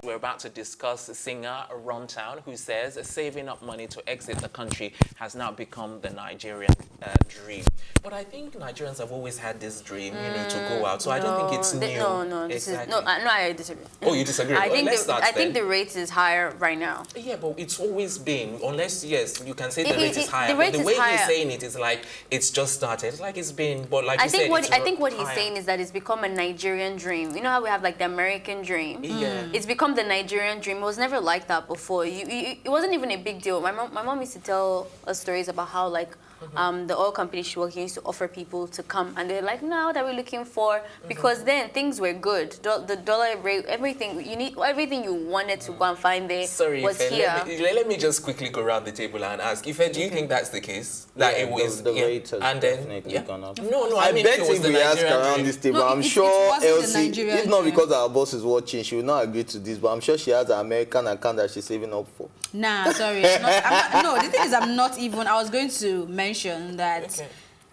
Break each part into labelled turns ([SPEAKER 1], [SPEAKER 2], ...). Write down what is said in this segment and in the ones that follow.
[SPEAKER 1] We're about to discuss the singer Runtown, who says saving up money to exit the country has now become the Nigerian dream. But I think Nigerians have always had this dream, to go out. So I don't think it's new.
[SPEAKER 2] No, I disagree.
[SPEAKER 1] Oh, you disagree?
[SPEAKER 2] I think the rate is higher right now.
[SPEAKER 1] Yeah, but it's always been, unless, yes, you can say the rate is higher.
[SPEAKER 2] The rate
[SPEAKER 1] but the
[SPEAKER 2] is
[SPEAKER 1] way
[SPEAKER 2] higher.
[SPEAKER 1] he's saying it is like it's just started. It's like it's been, but like I think
[SPEAKER 2] what he's saying is that it's become a Nigerian dream. You know how we have like the American dream?
[SPEAKER 1] Yeah.
[SPEAKER 2] It's become the Nigerian dream. It was never like that before. It wasn't even a big deal. My mom used to tell us stories about how like the oil company she worked in used to offer people to come, and they're like, no, what are we looking for? Because then things were good. The dollar rate, everything you wanted to go and find there was
[SPEAKER 1] Ife,
[SPEAKER 2] here.
[SPEAKER 1] Let me just quickly go around the table and ask, Ife, do you think that's the case? That it was
[SPEAKER 3] the rate has definitely gone up.
[SPEAKER 1] No,
[SPEAKER 3] I
[SPEAKER 1] mean,
[SPEAKER 3] bet
[SPEAKER 1] it was
[SPEAKER 3] if
[SPEAKER 1] the
[SPEAKER 3] we ask
[SPEAKER 1] Nigerian
[SPEAKER 3] around
[SPEAKER 1] dream.
[SPEAKER 3] this table,
[SPEAKER 4] No,
[SPEAKER 3] I'm
[SPEAKER 4] it
[SPEAKER 3] sure
[SPEAKER 4] wasn't the
[SPEAKER 3] Elsie,
[SPEAKER 4] Nigerian
[SPEAKER 3] if not
[SPEAKER 4] dream.
[SPEAKER 3] because our boss is watching, she will not agree to this, but I'm sure she has an American account that she's saving up for.
[SPEAKER 4] Nah, sorry. No, the thing is, I was going to mention that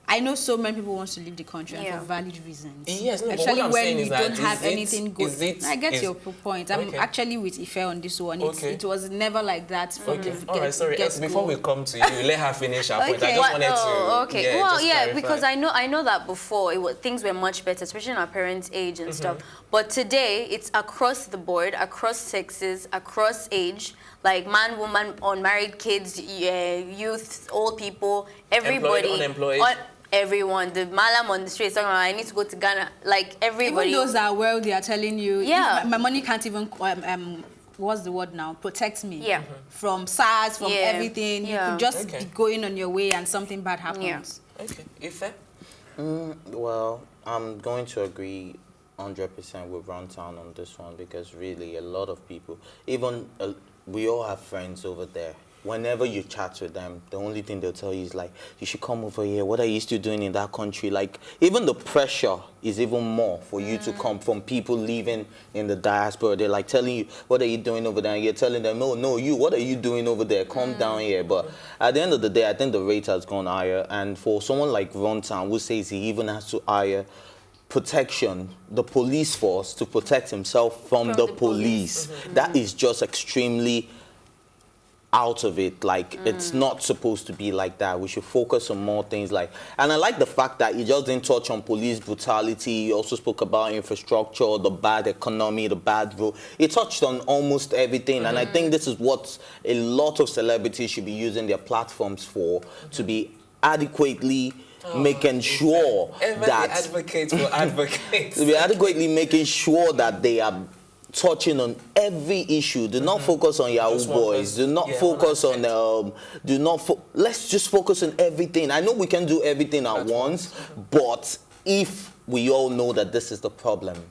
[SPEAKER 4] I know so many people want to leave the country and for valid reasons.
[SPEAKER 1] Yes, no, but
[SPEAKER 4] Especially
[SPEAKER 1] what I'm
[SPEAKER 4] when
[SPEAKER 1] saying
[SPEAKER 4] you
[SPEAKER 1] is that
[SPEAKER 4] don't have anything good. I get your point. I'm actually with Ife on this one. It was never like that from the
[SPEAKER 1] All right, sorry. Before we come to you, let her finish her point. I just
[SPEAKER 2] Well,
[SPEAKER 1] wanted to.
[SPEAKER 2] okay.
[SPEAKER 1] Yeah,
[SPEAKER 2] Well,
[SPEAKER 1] just
[SPEAKER 2] yeah,
[SPEAKER 1] clarify.
[SPEAKER 2] because I know that before things were much better, especially in our parents' age and stuff. But today, it's across the board, across sexes, across age, like man, woman, unmarried kids, youth, old people, everybody.
[SPEAKER 1] Employed, unemployed.
[SPEAKER 2] Everyone, the malam on the street talking about, I need to go to Ghana, like everybody.
[SPEAKER 4] Even those that are wealthy are telling you,
[SPEAKER 2] Yeah.
[SPEAKER 4] my money can't even, what's the word now? Protect me.
[SPEAKER 2] Yeah.
[SPEAKER 4] From SARS, from everything. You could just be going on your way and something bad happens.
[SPEAKER 1] Okay, Ife?
[SPEAKER 3] Well, I'm going to agree 100% with Runtown on this one, because really a lot of people, even we all have friends over there. Whenever you chat with them, the only thing they'll tell you is like, you should come over here. What are you still doing in that country? Like, even the pressure is even more for you to come from people living in the diaspora. They're like telling you, what are you doing over there? And you're telling them, no, you, what are you doing over there? Come down here. But at the end of the day, I think the rate has gone higher. And for someone like Runtown, who says he even has to hire protection, the police force, to protect himself from the police, that is just extremely out of it. Like, it's not supposed to be like that. We should focus on more things like, and I like the fact that you just didn't touch on police brutality. You also spoke about infrastructure, the bad economy, the bad road. It touched on almost everything. And I think this is what a lot of celebrities should be using their platforms for, to be adequately making sure that
[SPEAKER 1] Advocates will advocate.
[SPEAKER 3] to be adequately making sure that they are touching on every issue. Do not focus on Yahoo boys. Do not focus on let's just focus on everything. I know we can do everything at once, but if we all know that this is the problem,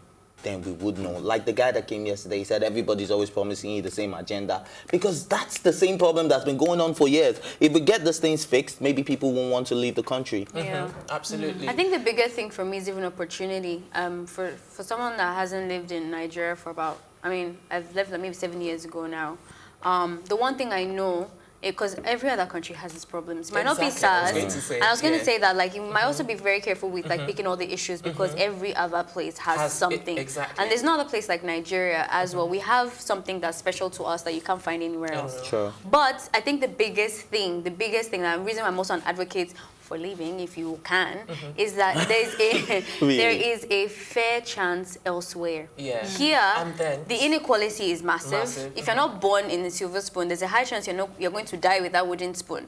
[SPEAKER 3] then we would know. Like the guy that came yesterday, he said everybody's always promising you the same agenda, because that's the same problem that's been going on for years. If we get these things fixed, maybe people won't want to leave the country.
[SPEAKER 2] Yeah,
[SPEAKER 1] absolutely.
[SPEAKER 2] I think the biggest thing for me is even opportunity. For someone that hasn't lived in Nigeria for about, I've left like maybe 7 years ago now. The one thing I know, because every other country has its problems. It might not be SARS. And I was going to say that, like, you might also be very careful with like picking all the issues, because every other place has something. And there's not a place like Nigeria as well. We have something that's special to us that you can't find anywhere else.
[SPEAKER 3] Sure.
[SPEAKER 2] But I think the biggest thing, the reason why most advocates for leaving, if you can, is that there is a fair chance elsewhere.
[SPEAKER 1] Yeah.
[SPEAKER 2] Here,
[SPEAKER 1] And then,
[SPEAKER 2] the inequality is massive. If you're not born in a silver spoon, there's a high chance you're going to die with that wooden spoon.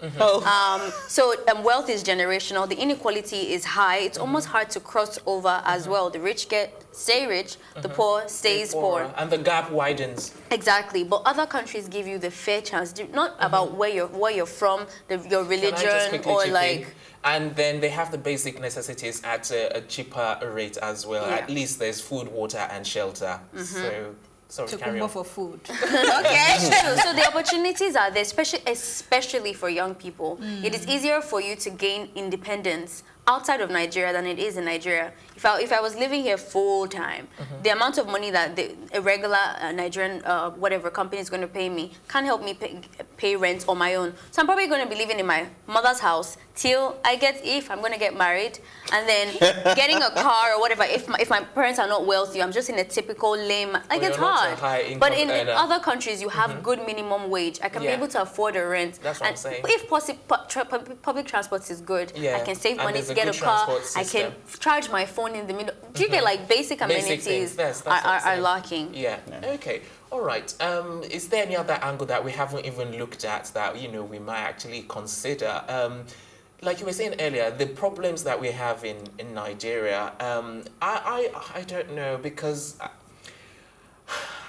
[SPEAKER 2] So wealth is generational. The inequality is high. It's almost hard to cross over as well. The rich stay rich, the poor stays poor.
[SPEAKER 1] And the gap widens.
[SPEAKER 2] Exactly, but other countries give you the fair chance, not about where you're from, your religion, or like.
[SPEAKER 1] And then they have the basic necessities at a cheaper rate as well.
[SPEAKER 2] Yeah.
[SPEAKER 1] At least there's food, water, and shelter. So, sorry,
[SPEAKER 4] To
[SPEAKER 1] carry
[SPEAKER 4] go
[SPEAKER 1] on.
[SPEAKER 4] for food.
[SPEAKER 2] Okay, so the opportunities are there, especially for young people. It is easier for you to gain independence outside of Nigeria than it is in Nigeria. If I was living here full time, the amount of money that a regular Nigerian whatever company is going to pay me can't help me pay rent on my own. So I'm probably going to be living in my mother's house till if I'm going to get married, and then getting a car or whatever. If my parents are not wealthy, I'm just in a typical lame. It's hard. But in other countries, you have good minimum wage. I can be able to afford a rent.
[SPEAKER 1] That's what I'm saying.
[SPEAKER 2] If possible, public transport is good.
[SPEAKER 1] Yeah.
[SPEAKER 2] I can save
[SPEAKER 1] And
[SPEAKER 2] money
[SPEAKER 1] there's
[SPEAKER 2] to
[SPEAKER 1] a
[SPEAKER 2] get
[SPEAKER 1] good
[SPEAKER 2] a car.
[SPEAKER 1] transport
[SPEAKER 2] I can
[SPEAKER 1] system.
[SPEAKER 2] charge my phone in the middle. Do you get like basic amenities
[SPEAKER 1] things. That's what I'm
[SPEAKER 2] are
[SPEAKER 1] saying.
[SPEAKER 2] lacking?
[SPEAKER 1] Yeah. Okay. All right. Is there any other angle that we haven't even looked at that we might actually consider? Like you were saying earlier, the problems that we have in Nigeria. I don't know, because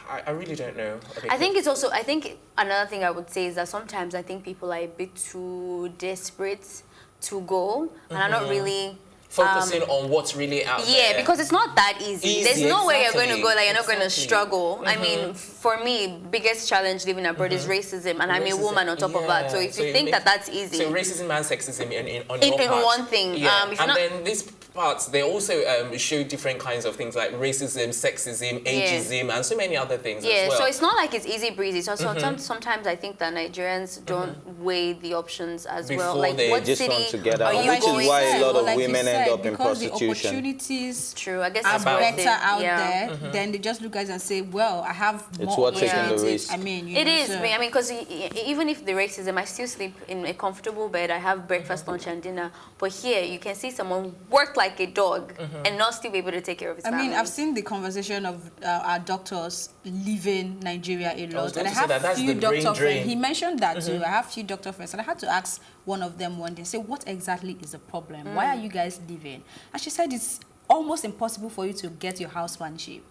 [SPEAKER 1] I really don't know.
[SPEAKER 2] I think it's also. I think another thing I would say is that sometimes I think people are a bit too desperate to go and are not really
[SPEAKER 1] focusing on what's really out there.
[SPEAKER 2] Yeah, because it's not that easy. There's no way you're going to go, like, you're not going to struggle. I mean, for me, biggest challenge living abroad is racism, and I'm a woman on top of that. So if you think that that's easy.
[SPEAKER 1] So racism and sexism on
[SPEAKER 2] in
[SPEAKER 1] your part.
[SPEAKER 2] one thing.
[SPEAKER 1] Yeah. And then these parts, they also show different kinds of things like racism, sexism, ageism, and so many other things as well.
[SPEAKER 2] So it's not like it's easy breezy. So sometimes I think that Nigerians don't weigh the options as well. Like,
[SPEAKER 3] they
[SPEAKER 2] what
[SPEAKER 3] just
[SPEAKER 2] city
[SPEAKER 3] want to get
[SPEAKER 2] are
[SPEAKER 3] out,
[SPEAKER 2] you
[SPEAKER 3] which
[SPEAKER 2] going
[SPEAKER 3] is why
[SPEAKER 2] to?
[SPEAKER 3] a lot of
[SPEAKER 4] Like
[SPEAKER 3] women end up in
[SPEAKER 4] because the
[SPEAKER 3] prostitution.
[SPEAKER 4] opportunities
[SPEAKER 2] True, I guess
[SPEAKER 4] are
[SPEAKER 2] it's worth
[SPEAKER 4] better out
[SPEAKER 2] Yeah.
[SPEAKER 4] there, then they just look at it and say, well, I have more
[SPEAKER 3] It's worth taking the
[SPEAKER 4] opportunities.
[SPEAKER 3] risk.
[SPEAKER 4] I mean,
[SPEAKER 2] It is. I mean, because even if the racism, I still sleep in a comfortable bed. I have breakfast, lunch, and dinner. But here, you can see someone work like a dog and not still be able to take care of his family.
[SPEAKER 4] I mean, I've seen the conversation of our doctors leaving Nigeria a lot, and I have
[SPEAKER 1] that's
[SPEAKER 4] few
[SPEAKER 1] the brain
[SPEAKER 4] doctor
[SPEAKER 1] drain.
[SPEAKER 4] friends. He mentioned that too. I have few doctor friends, and I had to ask one of them one day, say, what exactly is the problem? Why are you guys leaving? And she said it's almost impossible for you to get your housemanship.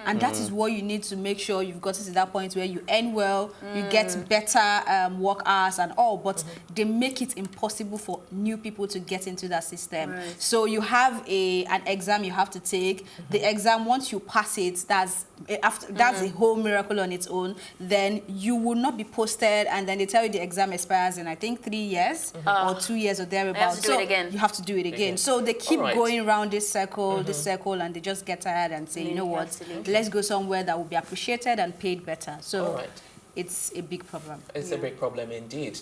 [SPEAKER 4] And that is what you need to make sure you've gotten to that point where you earn well, you get better work hours and all, but they make it impossible for new people to get into that system.
[SPEAKER 2] Right.
[SPEAKER 4] So you have an exam you have to take. The exam, once you pass it, that's a whole miracle on its own. Then you will not be posted, and then they tell you the exam expires in, I think, 3 years or 2 years or thereabouts.
[SPEAKER 2] do it again.
[SPEAKER 4] You have to do it again. So they keep
[SPEAKER 1] Alright.
[SPEAKER 4] going around this circle, and they just get tired and say, you know what,
[SPEAKER 2] Absolutely.
[SPEAKER 4] let's go somewhere that will be appreciated and paid better. So
[SPEAKER 1] Alright.
[SPEAKER 4] it's a big problem.
[SPEAKER 1] It's a big problem indeed.